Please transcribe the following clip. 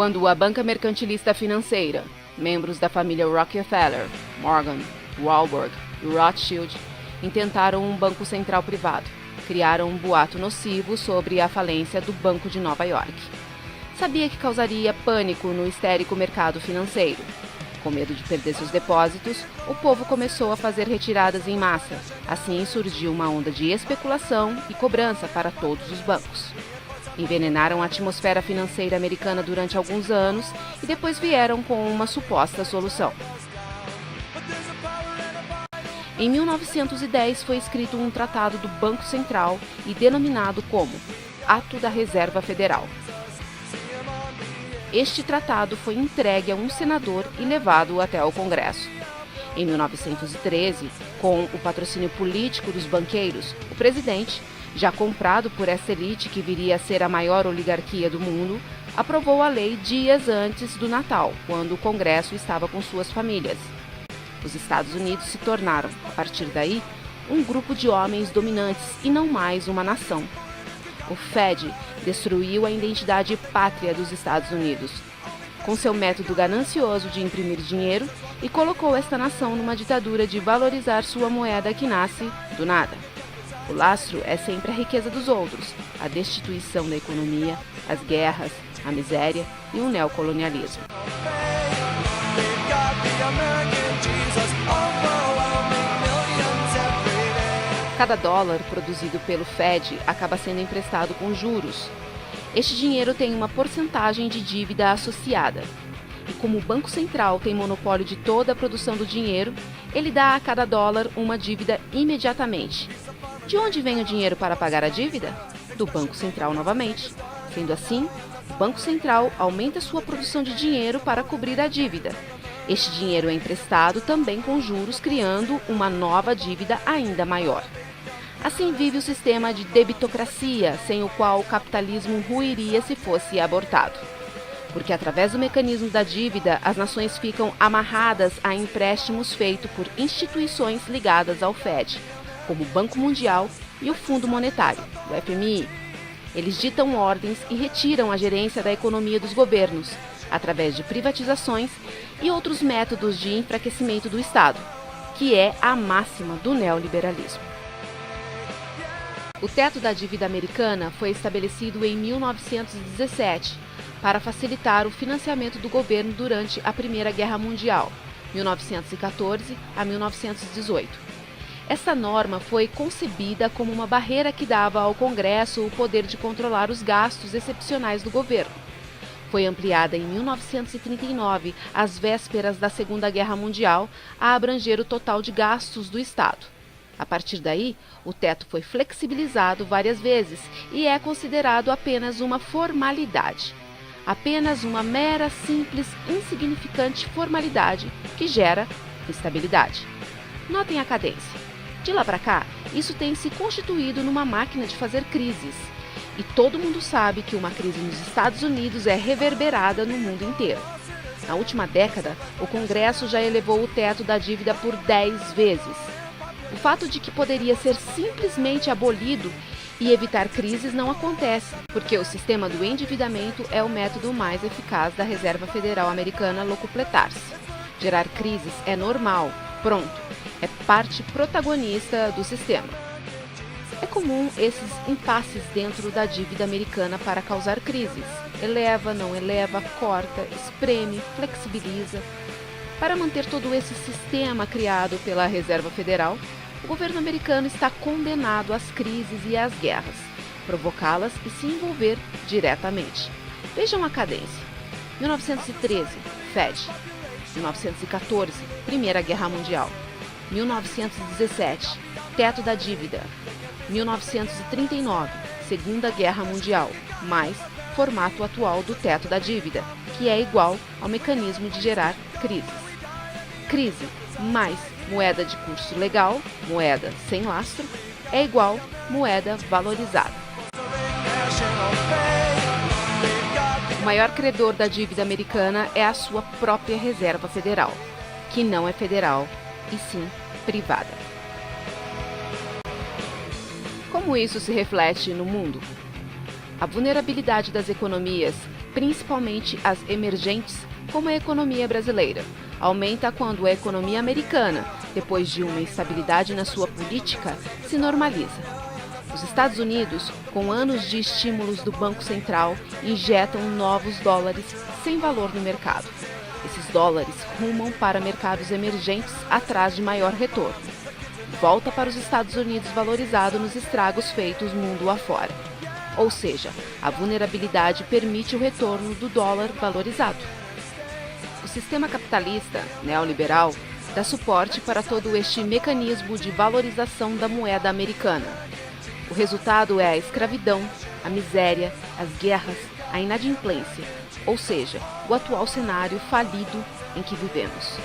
Quando a banca mercantilista financeira, membros da família Rockefeller, Morgan, Warburg e Rothschild, intentaram um banco central privado, criaram um boato nocivo sobre a falência do Banco de Nova York. Sabia que causaria pânico no histérico mercado financeiro. Com medo de perder seus depósitos, o povo começou a fazer retiradas em massa. Assim surgiu uma onda de especulação e cobrança para todos os bancos. Envenenaram a atmosfera financeira americana durante alguns anos e depois vieram com uma suposta solução. Em 1910 foi escrito um tratado do Banco Central e denominado como Ato da Reserva Federal. Este tratado foi entregue a um senador e levado até ao Congresso. Em 1913, com o patrocínio político dos banqueiros, o presidente, já comprado por essa elite que viria a ser a maior oligarquia do mundo, aprovou a lei dias antes do Natal, quando o Congresso estava com suas famílias. Os Estados Unidos se tornaram, a partir daí, um grupo de homens dominantes e não mais uma nação. O Fed destruiu a identidade pátria dos Estados Unidos, com seu método ganancioso de imprimir dinheiro, e colocou esta nação numa ditadura de valorizar sua moeda que nasce do nada. O lastro é sempre a riqueza dos outros, a destituição da economia, as guerras, a miséria e o neocolonialismo. Cada dólar produzido pelo Fed acaba sendo emprestado com juros. Este dinheiro tem uma porcentagem de dívida associada. E como o Banco Central tem monopólio de toda a produção do dinheiro, ele dá a cada dólar uma dívida imediatamente. De onde vem o dinheiro para pagar a dívida? Do Banco Central novamente. Sendo assim, o Banco Central aumenta sua produção de dinheiro para cobrir a dívida. Este dinheiro é emprestado também com juros, criando uma nova dívida ainda maior. Assim vive o sistema de debitocracia, sem o qual o capitalismo ruiria se fosse abortado. Porque através do mecanismo da dívida, as nações ficam amarradas a empréstimos feitos por instituições ligadas ao Fed, como o Banco Mundial e o Fundo Monetário, o FMI. Eles ditam ordens e retiram a gerência da economia dos governos, através de privatizações e outros métodos de enfraquecimento do Estado, que é a máxima do neoliberalismo. O teto da dívida americana foi estabelecido em 1917 para facilitar o financiamento do governo durante a Primeira Guerra Mundial, 1914 a 1918. Essa norma foi concebida como uma barreira que dava ao Congresso o poder de controlar os gastos excepcionais do governo. Foi ampliada em 1939, às vésperas da Segunda Guerra Mundial, a abranger o total de gastos do Estado. A partir daí, o teto foi flexibilizado várias vezes e é considerado apenas uma formalidade. Apenas uma mera, simples, insignificante formalidade que gera estabilidade. Notem a cadência. De lá para cá, isso tem se constituído numa máquina de fazer crises. E todo mundo sabe que uma crise nos Estados Unidos é reverberada no mundo inteiro. Na última década, o Congresso já elevou o teto da dívida por 10 vezes. O fato de que poderia ser simplesmente abolido e evitar crises não acontece, porque o sistema do endividamento é o método mais eficaz da Reserva Federal Americana locupletar-se. Gerar crises é normal, pronto, é parte protagonista do sistema. É comum esses impasses dentro da dívida americana para causar crises. Eleva, não eleva, corta, espreme, flexibiliza. Para manter todo esse sistema criado pela Reserva Federal, o governo americano está condenado às crises e às guerras, provocá-las e se envolver diretamente. Vejam a cadência. 1913, Fed. 1914, Primeira Guerra Mundial. 1917, teto da dívida. 1939, Segunda Guerra Mundial, mais formato atual do teto da dívida, que é igual ao mecanismo de gerar crises. Crise mais moeda de curso legal, moeda sem lastro, é igual moeda valorizada. O maior credor da dívida americana é a sua própria Reserva Federal, que não é federal, e sim privada. Como isso se reflete no mundo? A vulnerabilidade das economias principalmente as emergentes, como a economia brasileira. Aumenta quando a economia americana, depois de uma instabilidade na sua política, se normaliza. Os Estados Unidos, com anos de estímulos do Banco Central, injetam novos dólares sem valor no mercado. Esses dólares rumam para mercados emergentes atrás de maior retorno. Volta para os Estados Unidos valorizado nos estragos feitos mundo afora. Ou seja, a vulnerabilidade permite o retorno do dólar valorizado. O sistema capitalista neoliberal dá suporte para todo este mecanismo de valorização da moeda americana. O resultado é a escravidão, a miséria, as guerras, a inadimplência, ou seja, o atual cenário falido em que vivemos.